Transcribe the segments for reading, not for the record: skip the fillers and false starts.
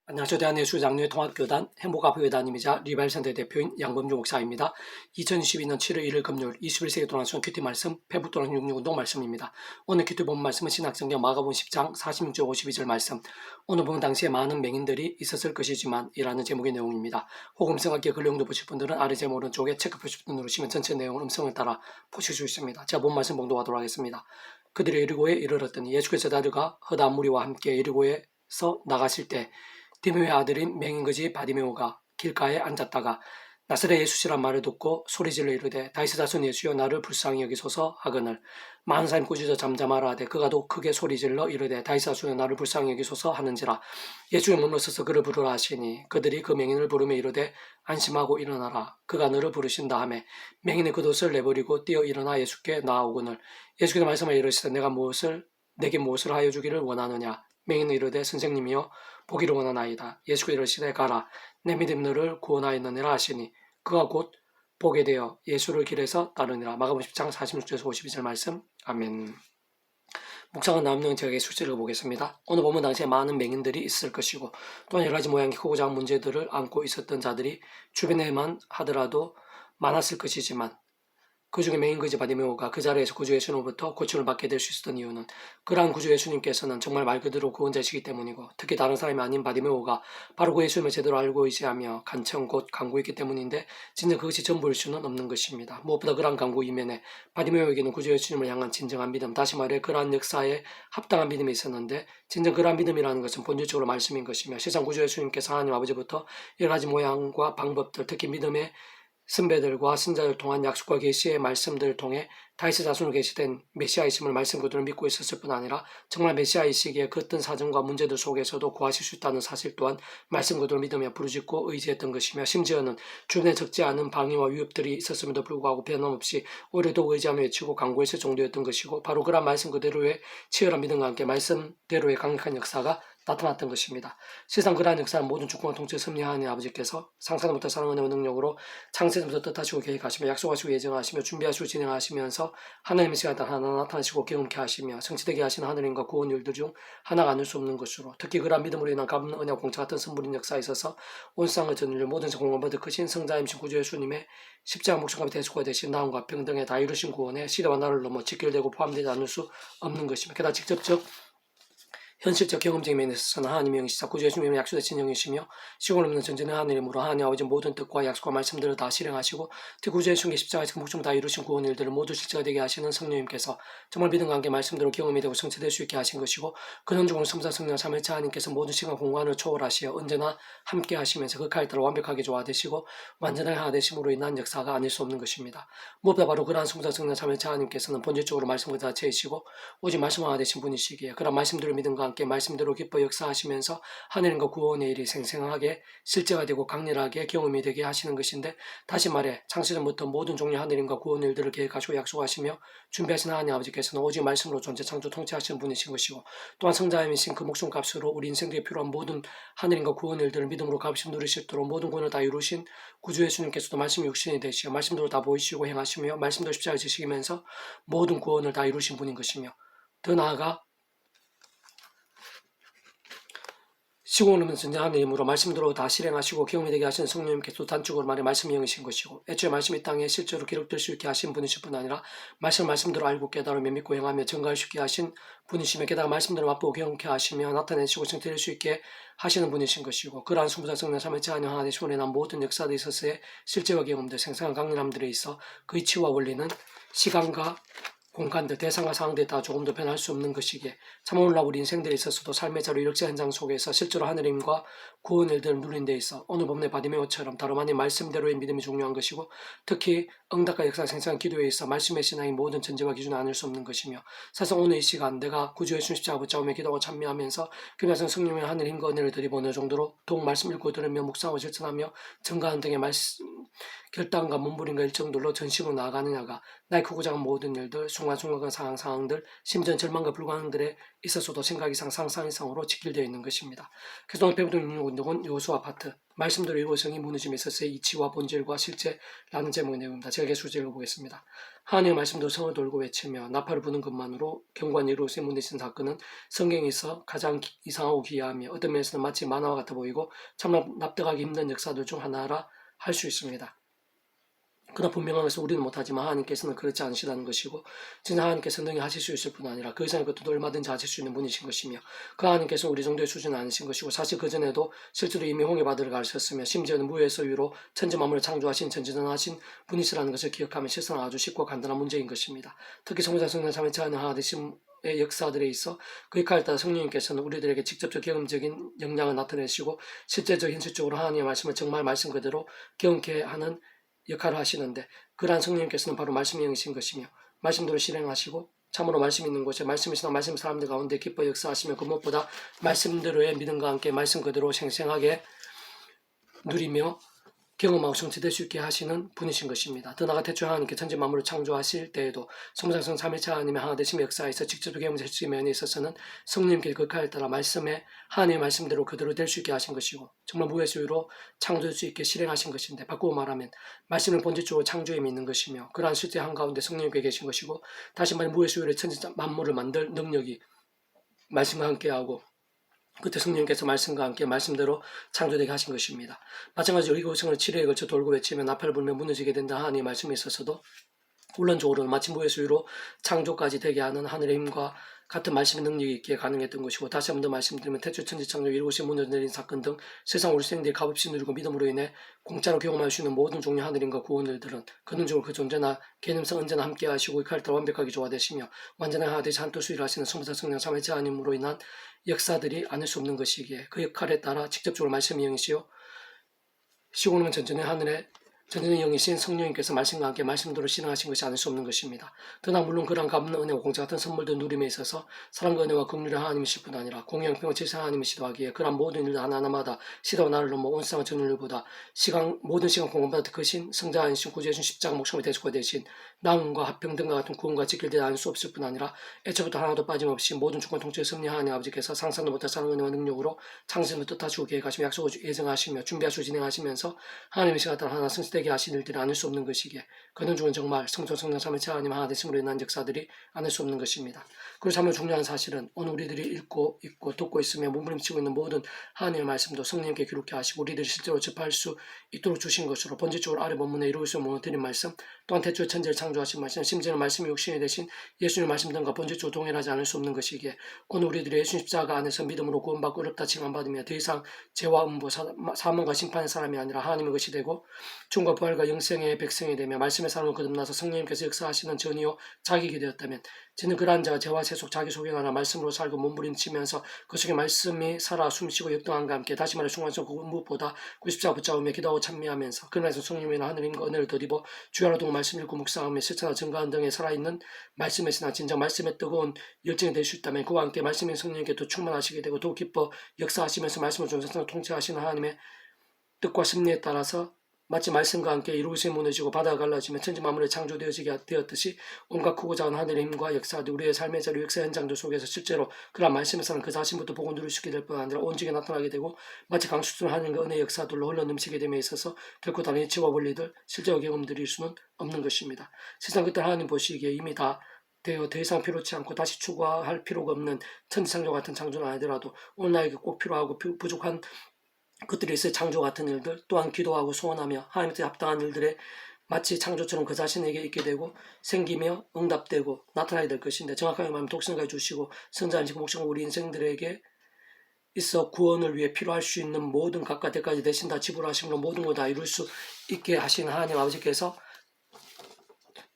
안녕하세요. 대한예수장로회 통합교단 행복아부교단임이자 리발센터 대표인 양범주 목사입니다. 2022년 7월 1일 금요일 21세기 도난순 큐티 말씀 페북도난 66운동 말씀입니다. 오늘 큐티 본 말씀은 신약성경 마가복음 10장 46절 52절 말씀. 오늘 본 당시에 많은 맹인들이 있었을 것이지만 이라는 제목의 내용입니다. 혹 음성학기에 글용도 보실 분들은 아래 제목 오른쪽에 체크 표시부터 누르시면 전체 내용을 음성을 따라 보실 수 있습니다. 제가 본 말씀 봉독하도록 하겠습니다. 그들이 여리고에 이르렀더니 예수께서 다들과 허다 무리와 함께 여리고에서 나가실 때 디메오의 아들인 맹인거지 바디메오가 길가에 앉았다가 나사렛 예수시란 말을 듣고 소리질러 이르되 다윗의 자손 예수여 나를 불쌍히 여기소서 하거늘 많은 사람이 꾸짖어 잠잠하라 하되 그가 더 크게 소리질러 이르되 다윗의 자손여 나를 불쌍히 여기소서 하는지라. 예수의 문을 서서 그를 부르라 하시니 그들이 그 맹인을 부르며 이르되 안심하고 일어나라 그가 너를 부르신다 하매 맹인의 겉옷을 내버리고 뛰어 일어나 예수께 나아오거늘 예수께서 말씀하여 이르시되 내게 무엇을 하여 주기를 원하느냐. 맹인은 이르되 선생님이여 보기를 원하나이다. 예수께서 이르시되 가라 내 믿음이 너를 구원하였느니라 하시니 그가 곧 보게 되어 예수를 길에서 따르니라. 마가복음 10장 46절에서 52절 말씀. 아멘. 묵상은 다음 내용 제가 예수를 읽어보겠습니다. 오늘 보면 당시에 많은 맹인들이 있을 것이고 또한 여러 가지 모양의 크고 작은 문제들을 안고 있었던 자들이 주변에만 하더라도 많았을 것이지만 그 중에 맹인거지 바디메오가 그 자리에서 구주 예수님으로부터 고침을 받게 될 수 있었던 이유는 그러한 구주 예수님께서는 정말 말 그대로 구원자시기 때문이고 특히 다른 사람이 아닌 바디메오가 바로 그 예수님을 제대로 알고 의지하며 간청 곧 간구했기 때문인데 진정 그것이 전부일 수는 없는 것입니다. 무엇보다 그러한 간구 이면에 바디메오에게는 구주 예수님을 향한 진정한 믿음, 다시 말해 그러한 역사에 합당한 믿음이 있었는데 진정 그러한 믿음이라는 것은 본질적으로 말씀인 것이며 세상 구주 예수님께서 하나님 아버지부터 여러 가지 모양과 방법들, 특히 믿음의 선배들과 신자를 통한 약속과 계시의 말씀들을 통해 다윗의 자손으로 계시된 메시아이심을 말씀 그대로 믿고 있었을 뿐 아니라 정말 메시아이시기에 그 어떤 사정과 문제들 속에서도 구하실 수 있다는 사실 또한 말씀 그대로 믿으며 부르짖고 의지했던 것이며 심지어는 주변에 적지 않은 방해와 위협들이 있었음에도 불구하고 변함없이 오히려 더욱 의지하며 외치고 간구했을 정도였던 것이고 바로 그런 말씀 그대로의 치열한 믿음과 함께 말씀대로의 강력한 역사가 나타났던 것입니다. 세상 그러한 역사는 모든 주권과 통치를 섭리하는 아버지께서 상상도 못할 사랑의 능력으로 창세전부터 뜻하시고 계획하시며 약속하시고 예정하시며 준비하시고 진행하시면서 하나님의 시간 하나 나타나시고 경험케 하시며 성취되게 하시는 하늘님과 구원 일들 중 하나가 아닐 수 없는 것으로 특히 그러한 믿음으로 인한 값없는 은혜와 공짜 같은 선물인 역사에 있어서 온 세상을 전율 모든 성공과 더 크신 성자임신 구주 예수님의 십자가 목숨과 대속가 되신 나음과 평등에 다 이루신 구원에 시대와 나를 넘어 직결되고 포함되지 않을 수 없는 것이며 게다가 직접적 현실적 경험적인 면에 있어서는 하나님의 영이시사 구주 예수님의 약속되신 영이시며 시골 없는 전전의 하늘이므로 하나님 아버지 모든 뜻과 약속과 말씀들을 다 실행하시고 특히 구주 예수님의 십자가에서 목숨을 다 이루신 구원 일들을 모두 실제가 되게 하시는 성령님께서 정말 믿음과 함께 말씀대로 경험이 되고 성취될 수 있게 하신 것이고 근원적으로 성자 성령 삼일체 하나님께서 모든 시간 공간을 초월하시어 언제나 함께 하시면서 그 칼을 따라 완벽하게 조화되시고 완전하게 하나 되심으로 인한 역사가 아닐 수 없는 것입니다. 무엇보다 바로 그러한 성자 성령 삼일체 하나님께서는 본질적으로 말씀 그 자체이시고 오직 말씀 하나 되신 분이시기에 그런 말씀들을 믿음과 함께 말씀대로 기뻐 역사하시면서 하나님과 구원의 일이 생생하게 실제가 되고 강렬하게 경험이 되게 하시는 것인데 다시 말해 창세전부터 모든 종류 하나님과 구원의 일들을 계획하시고 약속하시며 준비하신 하나님 아버지께서는 오직 말씀으로 존재 창조 통치하시는 분이신 것이고 또한 성자이신 그 목숨값으로 우리 인생에 필요한 모든 하나님과 구원의 일들을 믿음으로 값이 누리시도록 모든 구원을 다 이루신 구주 예수님께서도 말씀이 육신이 되시어 말씀대로 다 보이시고 행하시며 말씀대로 십자가에 지시면서 모든 구원을 다 이루신 분인 것이며 더 나아가 시공을 하면서 전쟁하는 힘으로 말씀대로 다 실행하시고 경험이 되게 하시는 성령님께서 단축으로 말해 말씀이 영이신 것이고 애초에 말씀이 땅에 실제로 기록될 수 있게 하신 분이실 뿐 아니라 말씀대로 알고 깨달으며 믿고 행하며 증거할 수 있게 하신 분이시며 게다가 말씀대로 맛보고 경험케 하시며 나타내시고 성취될 수 있게 하시는 분이신 것이고 그러한 성부자 성령 삼위일체 하나님 하나 되시고 난 모든 역사들에 있어서의 실제와 경험들 생생한 강렬함들에 있어 그 이치와 원리는 시간과 공간들, 대상과 상황들에 따라 조금 더 변할 수 없는 것이기에 참으로 우리 인생들에 있어서도 삶의 자료 이력자 현장 속에서 실제로 하느님과 구원 일들을 누린 데 있어 오늘 본문의 바디메오처럼 다름 아닌 말씀대로의 믿음이 중요한 것이고 특히 응답과 역사 생생한 기도에 있어 말씀의 신앙이 모든 전제와 기준을 아닐 수 없는 것이며 사실 오늘 이 시간 내가 구주 예수 십자가 붙잡으며 기도하고 참여하면서 그래서 성령의 하늘 힘과 은혜를 드리고 어느 정도로 더욱 말씀 읽고 들으며 묵상하고 실천하며 증가하는 등의 말씀 결단과 몸부림과 일정들로 전심으로 나아가느냐가 나의 크고 작은 모든 일들, 순간순간 상황들, 심지어 절망과 불가능들에 있어서도 생각 이상 상상 이상으로 직결되어 있는 것입니다. 그래서 오늘 배우는 운동은 여호수아 파트 말씀대로 이루어성이 무너짐에 있어서의 이치와 본질과 실제라는 제목의 내용입니다. 제가 계속 읽어보겠습니다. 하나님의 말씀도 성을 돌고 외치며 나팔을 부는 것만으로 경관 이루어서 무너진 사건은 성경에서 가장 이상하고 기이하며 어떤 면에서는 마치 만화와 같아 보이고 참나 납득하기 힘든 역사들 중 하나라 할 수 있습니다. 그러나 분명한 것은 우리는 못하지만 하나님께서는 그렇지 않으시다는 것이고 진짜 하나님께서 능히 하실 수 있을 뿐 아니라 그 이상의 것도 얼마든지 하실 수 있는 분이신 것이며 그 하나님께서 우리 정도의 수준은 아니신 것이고 사실 그전에도 실제로 이미 홍해바다를 가르쳤으며 심지어는 무에서 위로 천지 만물을 창조하신 전지전능하신 분이시라는 것을 기억하면 실상 아주 쉽고 간단한 문제인 것입니다. 특히 성자 성령 삼위체 하나님 하나 되심 의 역사들에 있어 그 역할에 따라 성령님께서는 우리들에게 직접적 경험적인 영향을 나타내시고 실제적 현실적으로 하나님의 말씀을 정말 말씀 그대로 경험케 하는 역할을 하시는데 그러한 성령님께서는 바로 말씀의 영이신 것이며 말씀대로 실행하시고 참으로 말씀 있는 곳에 말씀이시나 말씀 사람들 가운데 기뻐 역사하시며 그 무엇보다 말씀대로의 믿음과 함께 말씀 그대로 생생하게 누리며 경험하고 성취될 수 있게 하시는 분이신 것입니다. 더 나아가 태초에 하나님께 천지 만물을 창조하실 때에도 성부상성 삼위체 하나님의 하나 되심의 역사에서 직접적 경험하실 면에 있어서는 성령님께 그 역할에 따라 말씀에 하나님의 말씀대로 그대로 될 수 있게 하신 것이고 정말 무에서 위로 창조할 수 있게 실행하신 것인데 바꾸고 말하면 말씀을 본질적으로 창조에 믿는 것이며 그러한 실제 한가운데 성령님께 계신 것이고 다시 말해 무에서 위로 천지 만물을 만들 능력이 말씀과 함께하고 그때 성령님께서 말씀과 함께 말씀대로 창조되게 하신 것입니다. 마찬가지로 이곳을 7회에 걸쳐 돌고 외치며 나팔을 불며 무너지게 된다 하나님의 말씀에 있어서도 물론적으로는 마치 무에서 위로 창조까지 되게 하는 하늘의 힘과 같은 말씀의 능력이 있기에 가능했던 것이고 다시 한 번 더 말씀드리면 태초 천지 창조 이곳이 무너내린 사건 등 세상 우리 생들이 값없이 누리고 믿음으로 인해 공짜로 경험할 수 있는 모든 종류의 하늘인과 구원들은 근원적으로 그 존재나 개념상 언제나 함께 하시고 이 칼을 완벽하게 조화되시며 완전한 하나 되시 한 뜻으로 일하시는 성부사 성령 삼위체 하나님으로 인한 역사들이 아닐 수 없는 것이기에 그 역할에 따라 직접적으로 말씀의 영이시요 시고는 전전의 하늘에 전전의 영이신 성령님께서 말씀과 함께 말씀대로 실행하신 것이 아닐 수 없는 것입니다. 그러나 물론 그러한 값없는 은혜와 공짜 같은 선물도 누림에 있어서 사랑과 은혜와 긍휼의 하나님이실 뿐 아니라 공양평과 질서 하나님이시도 하기에 그러한 모든 일들 하나하나마다 시대와 나를 넘어 온 세상의 전율보다 모든 시간 공간보다 더 크신 성자이신 구주이신 십자가 목숨의 대속과 되신 나음과 합평등과 같은 구원과 직결되지 않을 수 없을 뿐 아니라 애초부터 하나도 빠짐없이 모든 주권 통치의 섭리 하나님 아버지께서 상상도 못할 사랑 은혜와 능력으로 창세를 뜻하시고 계획하시며 약속을 예정하시며 준비하시고 진행하시면서 하나님의 시간 따라 하나 성취되게 하신 일들이 아닐 수 없는 것이기에 그는 중은 정말 성전 성령 삼위체 하나님 하나 되심으로 인한 역사들이 아닐 수 없는 것입니다. 그리고 참으로 중요한 사실은 오늘 우리들이 읽고 듣고 있으며 몸부림치고 있는 모든 하나님의 말씀도 성령님께 기록해 하시고 우리들이 실제로 접할 수 있도록 주신 것으로 본질적으로 아래 본문에 이루어질 수 없는 드린 말씀 또한 태초에 천지를 창조하신 말씀 심지어는 말씀이 육신이 되신 예수님의 말씀 등과 본질적으로 동일하지 않을 수 없는 것이기에 오늘 우리들이 예수님 십자가 안에서 믿음으로 구원받고 어렵다 칭함받으며 더 이상 죄와 음보 사망과 심판의 사람이 아니라 하나님의 것이 되고 죽음과 부활과 영생의 백성이 되며 말씀의 사람을 거듭나서 성령님께서 역사하시는 전이요 자기가 되었다면 저는 그러한 자가 죄와 세속 자기 소경하나 말씀으로 살고 몸부림치면서 그 속에 말씀이 살아 숨쉬고 역동함과 함께 다시 말해 중간성 그 무엇보다 그 십자가 붙잡으며 기도하고 찬미하면서 그날에서 성령님이나 하늘님과 은혜를 더입어 주야로 두고 말씀 읽고 묵상하며 실천과 증거하는 등에 살아있는 말씀의 신앙 진정 말씀의 뜨거운 열정이 될 수 있다면 그와 함께 말씀의 성령님께 더 충만하시게 되고 더 기뻐 역사하시면서 말씀을 전세상을 통치하시는 하나님의 뜻과 섭리에 따라서 마치 말씀과 함께 이루어짐이 무너지고 바다가 갈라지며 천지 만물에 창조되어지게 되었듯이 온갖 크고 작은 하늘의 힘과 역사들 우리의 삶의 자료 역사 현장들 속에서 실제로 그런 말씀에서는 그 자신부터 보고 누릴 수 있게 될 뿐 아니라 온전히 나타나게 되고 마치 강수준 하늘과 은혜의 역사들로 흘러넘치게 됨에 있어서 결코 다른 이치와 원리들 실제와 경험들일 수는 없는 것입니다. 세상 그때 하나님 보시기에 이미 다 되어 더 이상 필요치 않고 다시 추구할 필요가 없는 천지창조 같은 창조는 아니더라도 오늘 나에게 꼭 필요하고 부족한 그들이 있어야 창조 같은 일들 또한 기도하고 소원하며 하나님께 합당한 일들에 마치 창조처럼 그 자신에게 있게 되고 생기며 응답되고 나타나게 될 것인데 정확하게 말하면 독생자를 주시고 성자이시고 목숨을 우리 인생들에게 있어 구원을 위해 필요할 수 있는 모든 값과 대까지 대신 다 지불하심으로 모든 걸 다 이룰 수 있게 하신 하나님 아버지께서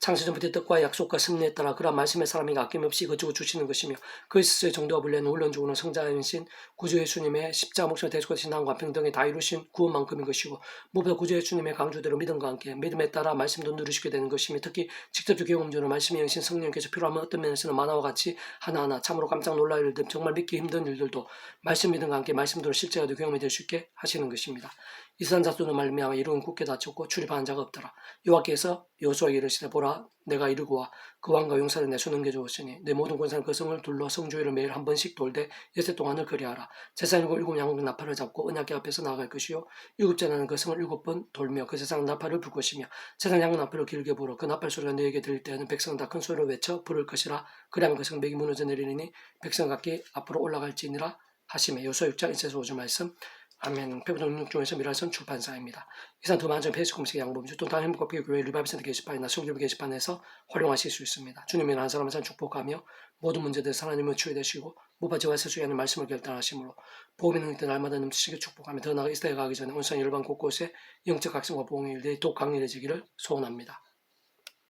창세전부터 뜻과 약속과 섭리에 따라 그러한 말씀의 사람에게 아낌없이 이것저것 주시는 것이며 그 스스로의 정도와 분량은 훈련주고는 성자이신 구주 예수님의 십자가 목숨의 대속과 신앙과 평등에 다 이루신 구원만큼인 것이고 무엇보다 구주 예수님의 강조대로 믿음과 함께 믿음에 따라 말씀도 누리시게 되는 것이며 특히 직접적 경험적으로 말씀의 영신 성령께서 필요하면 어떤 면에서는 만화와 같이 하나하나 참으로 깜짝 놀랄 일들 정말 믿기 힘든 일들도 말씀 믿음과 함께 말씀대로 실제가 되어 경험이 될 수 있게 하시는 것입니다. 이스라엘 자손을 말미암아 이룬 굳게 닫혔고 출입하는 자가 없더라. 여호와께서 여호수아에게 이르시되 보라 내가 이르고와 그 왕과 용사를 내 손에 넘겨주었으니 내 모든 권세는 그 성을 둘러 성주의를 매일 한 번씩 돌되 엿새 동안을 그리하라. 제사장이고 일곱 양국 나팔을 잡고 언약궤 앞에서 나아갈 것이요 일곱 제나는 그 성을 일곱 번 돌며 그 세상 나팔을 불 것이며 세상 양국 나팔을 길게 불어 그 나팔 소리가 너에게 들릴 때에는 백성은 다 큰 소리로 외쳐 부를 것이라. 그리하면 그 성벽이 무너져 내리니 백성 각기 앞으로 올라갈지니라 하시매. 여호수아 6장 1절에서 5절 말씀. 아멘. 페북 중에서 미라선 출판사입니다. 이상 더 많은 페이스 공식 양보음주 또 다른 행복과 교회 리바이브 센터 게시판이나 성교 게시판에서 활용하실 수 있습니다. 주님이 한 사람을 산 축복하며 모든 문제들에서 하나님을 치유되시고 무바지와 세수에 하는 말씀을 결단하시므로 보험의 능력들 날마다 넘치시게 축복하며 더 나아가 이 시대에 가기 전에 온 세상 열방 곳곳에 영적 각성과 보응의 일들이 더욱 강렬해지기를 소원합니다.